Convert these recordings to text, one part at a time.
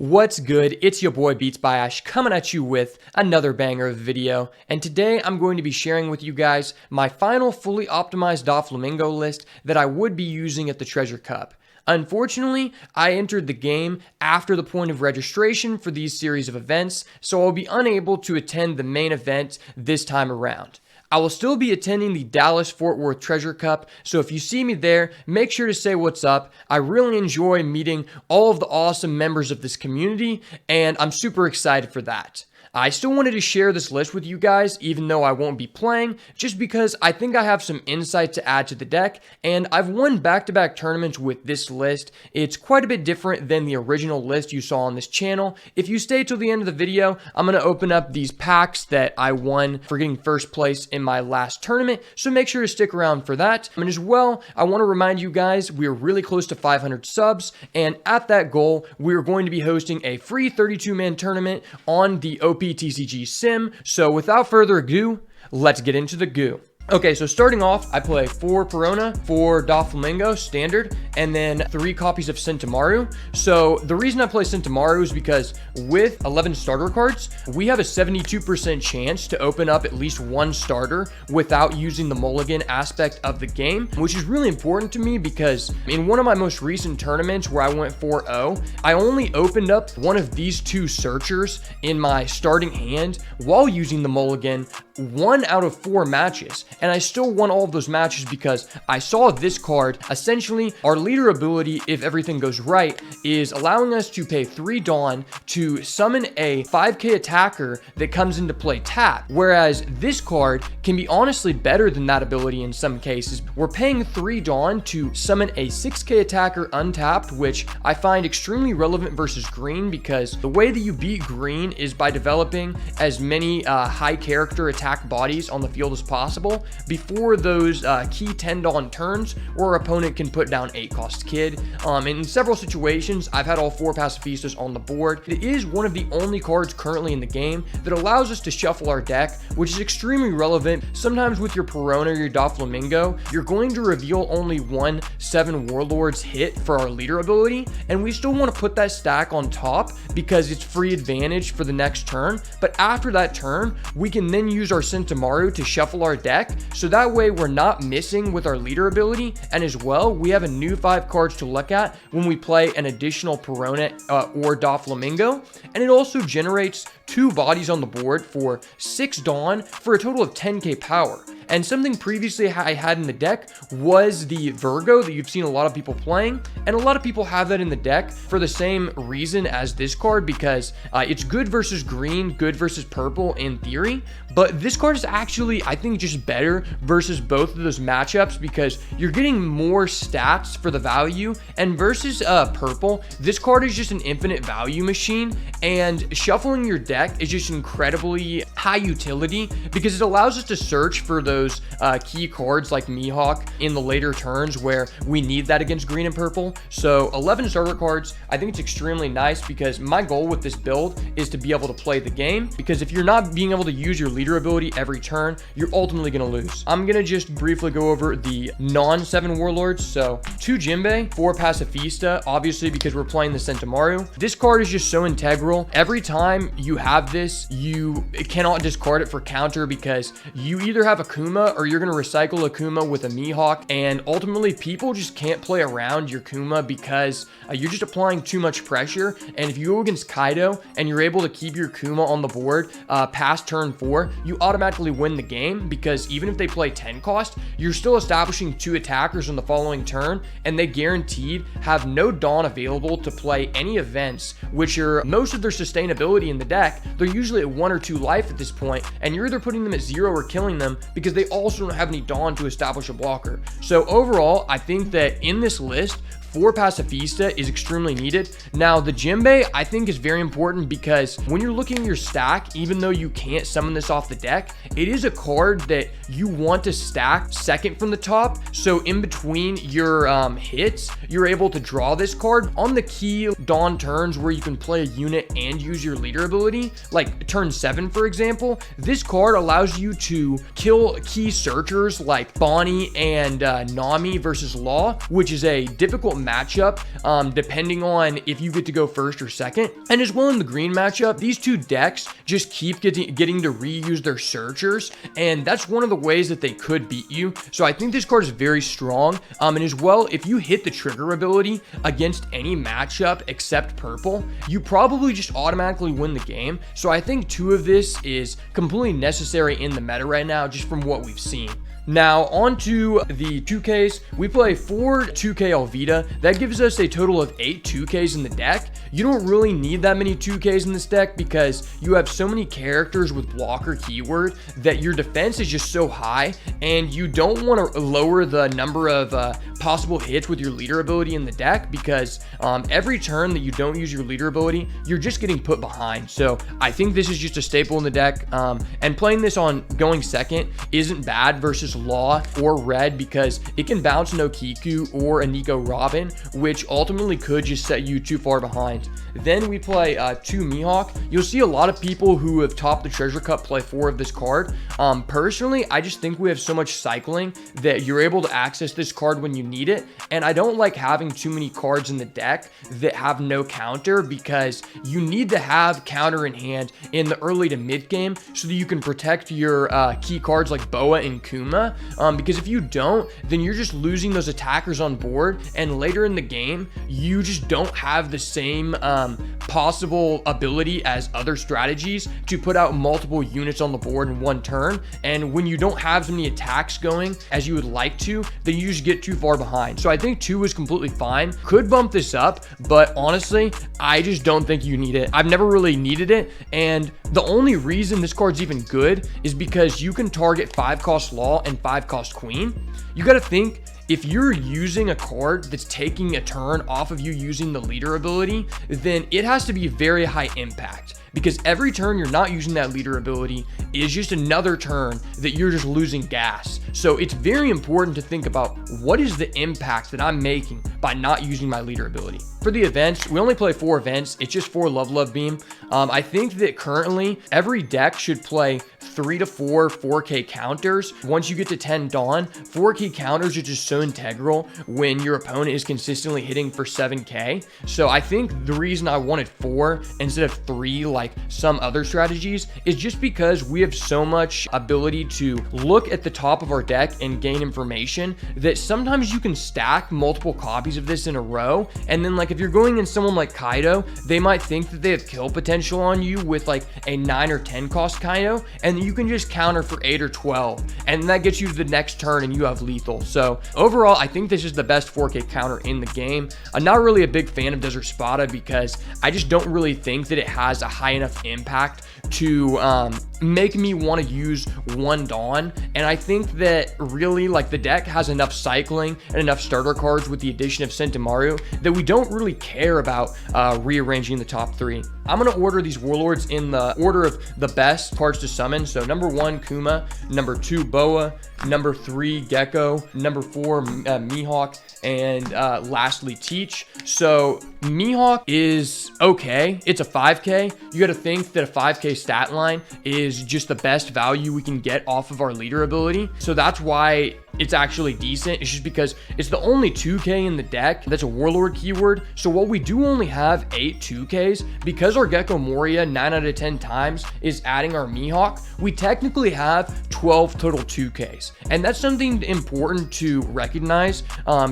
What's good? It's your boy Beats by Ash coming at you with another banger of a video, and today I'm going to be sharing with you guys my final fully optimized Doflamingo list that I would be using at the Treasure Cup. Unfortunately, I entered the game after the point of registration for these series of events, so I'll be unable to attend the main event this time around. I will still be attending the Dallas-Fort Worth Treasure Cup, so if you see me there, make sure to say what's up. I really enjoy meeting all of the awesome members of this community, and I'm super excited for that. I still wanted to share this list with you guys, even though I won't be playing, just because I think I have some insight to add to the deck, and I've won back-to-back tournaments with this list. It's quite a bit different than the original list you saw on this channel. If you stay till the end of the video, I'm going to open up these packs that I won for getting first place in my last tournament, so make sure to stick around for that. And as well, I want to remind you guys, we are really close to 500 subs, and at that goal, we are going to be hosting a free 32-man tournament on the OPTCG sim. So without further ado, let's get into the goo. Okay, so starting off, I play 4 Perona, 4 Doflamingo, standard, and then 3 copies of Sentimaru. So the reason I play Sentimaru is because with 11 starter cards, we have a 72% chance to open up at least one starter without using the mulligan aspect of the game, which is really important to me because in one of my most recent tournaments where I went 4-0, I only opened up one of these 2 searchers in my starting hand while using the mulligan 1 out of 4 matches. And I still won all of those matches because I saw this card. Essentially, our leader ability, if everything goes right, is allowing us to pay 3 Dawn to summon a 5k attacker that comes into play tap. Whereas this card can be honestly better than that ability in some cases. We're paying 3 Dawn to summon a 6k attacker untapped, which I find extremely relevant versus green because the way that you beat green is by developing as many high character attack bodies on the field as possible before those key 10 Dawn turns where our opponent can put down 8 cost kid. In several situations, I've had all 4 Pacifistas on the board. It is one of the only cards currently in the game that allows us to shuffle our deck, which is extremely relevant. Sometimes with your Perona or your Doflamingo, you're going to reveal only 1 7 Warlords hit for our leader ability, and we still want to put that stack on top because it's free advantage for the next turn. But after that turn, we can then use our Sentimaru to shuffle our deck, so that way we're not missing with our leader ability, and as well we have a new 5 cards to look at when we play an additional Perona or Doflamingo, and it also generates 2 bodies on the board for 6 Dawn for a total of 10k power. And something previously I had in the deck was the Virgo that you've seen a lot of people playing, and a lot of people have that in the deck for the same reason as this card because it's good versus green, good versus purple in theory, but this card is actually, I think, just better versus both of those matchups because you're getting more stats for the value, and versus purple, this card is just an infinite value machine, and shuffling your deck is just incredibly high utility because it allows us to search for those key cards like Mihawk in the later turns where we need that against green and purple. So 11 starter cards, I think it's extremely nice because my goal with this build is to be able to play the game, because if you're not being able to use your leader ability every turn, you're ultimately going to lose. I'm going to just briefly go over the non-7 Warlords. So 2 Jinbei, 4 Pacifista, obviously because we're playing the Sentimaru. This card is just so integral. Every time you have this, you cannot discard it for counter because you either have a Kuma or you're going to recycle a Kuma with a Mihawk, and ultimately people just can't play around your Kuma because you're just applying too much pressure. And if you go against Kaido and you're able to keep your Kuma on the board past turn 4, you automatically win the game because even if they play 10 cost, you're still establishing 2 attackers on the following turn, and they guaranteed have no Dawn available to play any events, which are most of their sustainability in the deck. They're usually at 1 or 2 life at this point, and you're either putting them at 0 or killing them because they also don't have any Dawn to establish a blocker. So overall, I think that in this list, 4 Pacifista is extremely needed. Now, the Jinbei, I think, is very important because when you're looking at your stack, even though you can't summon this off the deck, it is a card that you want to stack second from the top. So in between your hits, you're able to draw this card on the key Dawn turns where you can play a unit and use your leader ability, like turn 7, for example. This card allows you to kill key searchers like Bonnie and Nami versus Law, which is a difficult matchup, depending on if you get to go first or second. And as well in the green matchup, these two decks just keep getting to reuse their searchers, and that's one of the ways that they could beat you. So I think this card is very strong. And as well, if you hit the trigger ability against any matchup except purple, you probably just automatically win the game. So I think 2 of this is completely necessary in the meta right now, just from what we've seen. Now, on to the 2Ks. We play 4 2K Alvida. That gives us a total of 8 2Ks in the deck. You don't really need that many 2Ks in this deck because you have so many characters with blocker keyword that your defense is just so high, and you don't want to lower the number of possible hits with your leader ability in the deck because every turn that you don't use your leader ability, you're just getting put behind. So I think this is just a staple in the deck, and playing this on going second isn't bad versus Law or Red because it can bounce no Kiku or a Nico Robin, which ultimately could just set you too far behind. Then we play 2 Mihawk. You'll see a lot of people who have topped the Treasure Cup play 4 of this card. Personally, I just think we have so much cycling that you're able to access this card when you need it, and I don't like having too many cards in the deck that have no counter because you need to have counter in hand in the early to mid game so that you can protect your key cards like Boa and Kuma, because if you don't, then you're just losing those attackers on board, and later in the game you just don't have the same possible ability as other strategies to put out multiple units on the board in one turn. And when you don't have so many attacks going as you would like to, then you just get too far behind. So I think 2 is completely fine. Could bump this up, but honestly, I just don't think you need it. I've never really needed it, and the only reason this card's even good is because you can target 5-cost Law and 5-cost Queen. You got to think, if you're using a card that's taking a turn off of you using the leader ability, then it has to be very high impact, because every turn you're not using that leader ability is just another turn that you're just losing gas. So it's very important to think about what is the impact that I'm making by not using my leader ability. For the events, we only play 4 events. It's just 4 Love Beam. I think that currently every deck should play 3 to 4 4K counters. Once you get to 10 Dawn, 4K counters are just so integral when your opponent is consistently hitting for 7K. So I think the reason I wanted 4 instead of 3 like some other strategies is just because we have so much ability to look at the top of our deck and gain information that sometimes you can stack multiple copies of this in a row, and then like if you're going in someone like Kaido, they might think that they have kill potential on you with like a 9 or 10 cost Kaido, and you can just counter for 8 or 12, and that gets you to the next turn and you have lethal. So overall, I think this is the best 4K counter in the game. I'm not really a big fan of Desert Spada because I just don't really think that it has a high enough impact to make me want to use 1 Dawn, and I think that really like the deck has enough cycling and enough starter cards with the addition of Sentomaru that we don't really care about rearranging the top 3. I'm going to order these Warlords in the order of the best cards to summon. So number 1, Kuma, number 2, Boa, number 3, Gecko, number 4, Mihawk, and lastly, Teach. So Mihawk is okay. It's a 5K. You got to think that a 5K stat line is just the best value we can get off of our leader ability. So that's why it's actually decent. It's just because it's the only 2K in the deck that's a Warlord keyword. So while we do only have 8 2Ks, because our Gecko Moria 9 out of 10 times is adding our Mihawk, we technically have 12 total 2Ks. And that's something important to recognize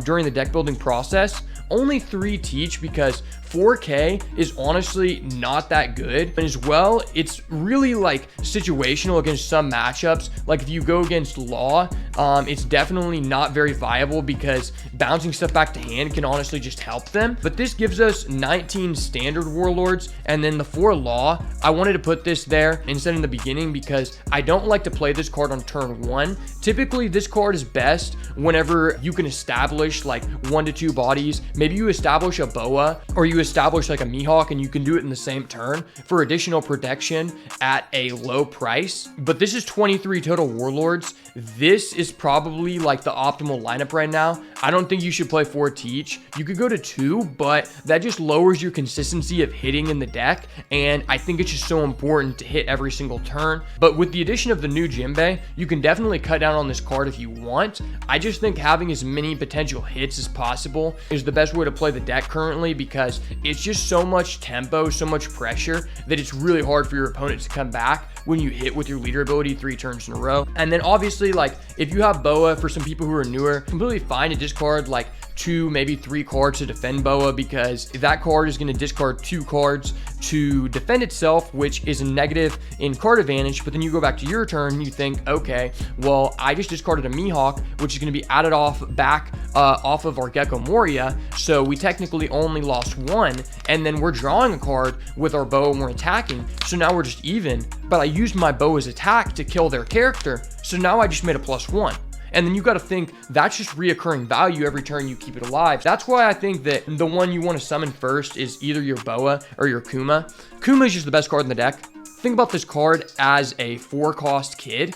during the deck building process. Only 3 Teach because 4K is honestly not that good. And as well, it's really like situational against some matchups. Like if you go against Law, it's definitely not very viable because bouncing stuff back to hand can honestly just help them. But this gives us 19 standard Warlords, and then the 4 Law. I wanted to put this there instead in the beginning because I don't like to play this card on turn 1. Typically, this card is best whenever you can establish like 1 to 2 bodies. Maybe you establish a Boa, or you establish like a Mihawk, and you can do it in the same turn for additional protection at a low price. But this is 23 total Warlords. This is probably like the optimal lineup right now. I don't think you should play 4 Teach. You could go to 2, but that just lowers your consistency of hitting in the deck, and I think it's just so important to hit every single turn. But with the addition of the new Jinbei, you can definitely cut down on this card if you want. I just think having as many potential hits as possible is the best way to play the deck currently, because it's just so much tempo, so much pressure, that it's really hard for your opponent to come back when you hit with your leader ability 3 turns in a row. And then obviously, like, if you have Boa, for some people who are newer, completely fine to discard like 2, maybe 3 cards to defend Boa, because that card is going to discard 2 cards to defend itself, which is a negative in card advantage. But then you go back to your turn, you think, okay, well, I just discarded a Mihawk, which is going to be added back off of our Gecko Moria, so we technically only lost 1, and then we're drawing a card with our Boa and we're attacking, so now we're just even. But I used my Boa's attack to kill their character, so now I just made a +1. And then you got to think that's just reoccurring value every turn you keep it alive. That's why I think that the one you want to summon first is either your Boa or your Kuma. Kuma is just the best card in the deck. Think about this card as a 4-cost kid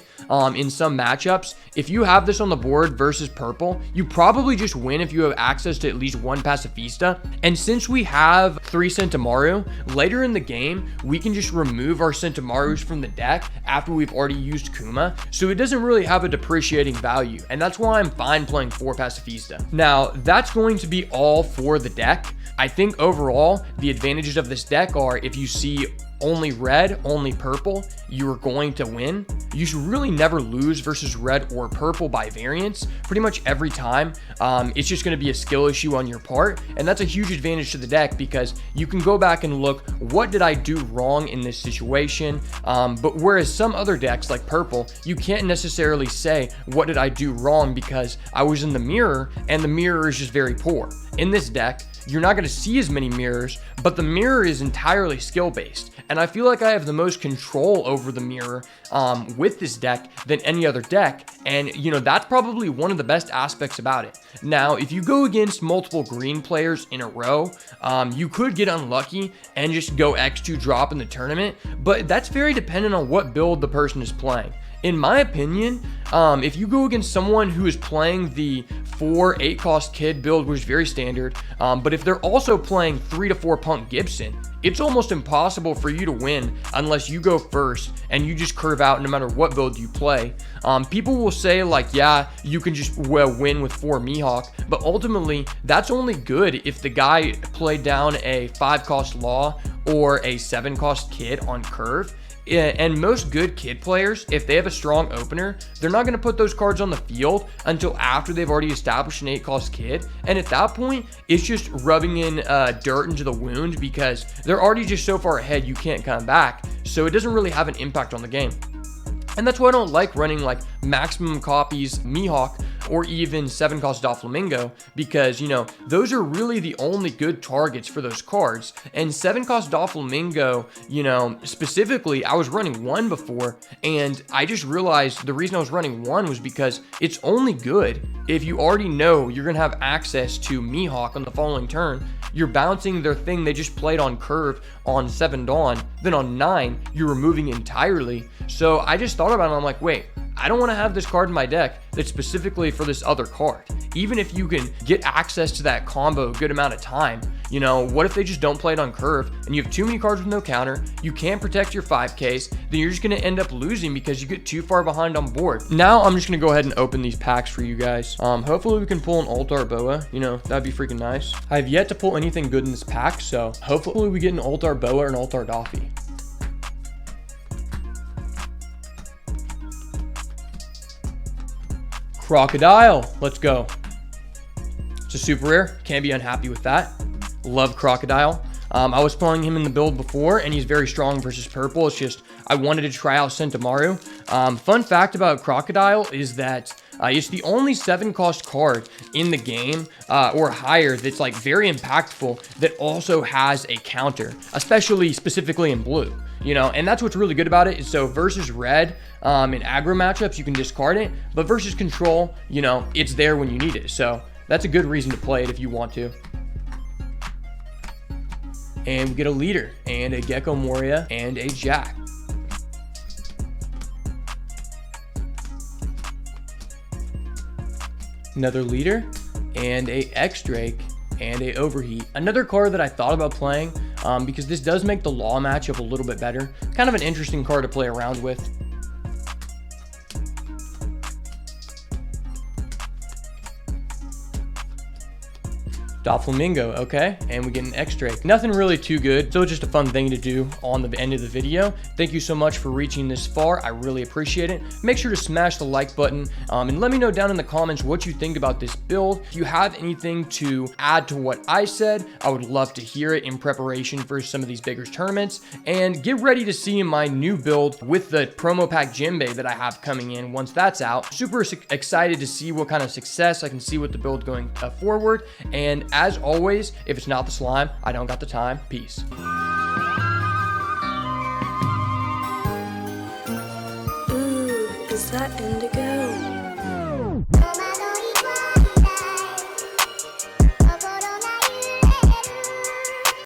in some matchups. If you have this on the board versus purple, you probably just win if you have access to at least 1 Pacifista. And since we have 3 Sentomaru, later in the game, we can just remove our Sentomarus from the deck after we've already used Kuma. So it doesn't really have a depreciating value. And that's why I'm fine playing 4 Pacifista. Now, that's going to be all for the deck. I think overall, the advantages of this deck are if you see only red, only purple, you are going to win. You should really never lose versus red or purple by variance pretty much every time. It's just going to be a skill issue on your part, and that's a huge advantage to the deck because you can go back and look, what did I do wrong in this situation? But whereas some other decks like purple, you can't necessarily say, what did I do wrong, because I was in the mirror and the mirror is just very poor. In this deck, you're not going to see as many mirrors, but the mirror is entirely skill based. And I feel like I have the most control over the mirror with this deck than any other deck. And, you know, that's probably one of the best aspects about it. Now, if you go against multiple green players in a row, you could get unlucky and just go X2 drop in the tournament, but that's very dependent on what build the person is playing. In my opinion, if you go against someone who is playing the 4/8 cost kid build, which is very standard, but if they're also playing 3 to 4 Punk Gibson, it's almost impossible for you to win unless you go first and you just curve out no matter what build you play. People will say like, yeah, you can just win with 4 Mihawk, but ultimately that's only good if the guy played down a 5 cost Law or a 7 cost kid on curve. And most good kid players, if they have a strong opener, they're not going to put those cards on the field until after they've already established an 8-cost kid. And at that point, it's just rubbing in dirt into the wound because they're already just so far ahead you can't come back. So it doesn't really have an impact on the game. And that's why I don't like running like maximum copies Mihawk or even 7-cost Doflamingo, because, you know, those are really the only good targets for those cards. And 7-cost Doflamingo, you know, specifically, I was running 1 before, and I just realized the reason I was running 1 was because it's only good if you already know you're going to have access to Mihawk on the following turn. You're bouncing their thing they just played on curve on 7 Dawn, then on 9, you're removing entirely. So I just thought about it, I'm like, wait, I don't want to have this card in my deck that's specifically for this other card. Even if you can get access to that combo a good amount of time, you know, what if they just don't play it on curve and you have too many cards with no counter, you can't protect your 5Ks, then you're just going to end up losing because you get too far behind on board. Now I'm just going to go ahead and open these packs for you guys. Hopefully we can pull an Altar Boa, you know, that'd be freaking nice. I have yet to pull anything good in this pack, so hopefully we get an Altar Boa or an Altar Doffy. Crocodile, let's go. It's a super rare, can't be unhappy with that. Love Crocodile. I was playing him in the build before, and he's very strong versus purple. It's just, I wanted to try out Sentomaru. Fun fact about Crocodile is that it's the only 7-cost card in the game or higher that's like very impactful that also has a counter, specifically in blue. You know, and that's what's really good about it. So versus red in aggro matchups, you can discard it, but versus control, you know, it's there when you need it. So that's a good reason to play it if you want to. and we get a leader and a Gecko Moria and a Jack. Another leader and a X-Drake and a Overheat. Another card that I thought about playing because this does make the Law matchup a little bit better. Kind of an interesting card to play around with. Doflamingo, okay, and we get an X-Drake. Nothing really too good, still just a fun thing to do on the end of the video. Thank you so much for reaching this far. I really appreciate it. Make sure to smash the like button and let me know down in the comments what you think about this build. If you have anything to add to what I said, I would love to hear it in preparation for some of these bigger tournaments. And get ready to see my new build with the promo pack Djembe that I have coming in once that's out. Super excited to see what kind of success I can see with the build going forward. And as always, if it's not the slime, I don't got the time. Peace. Ooh, is that indigo?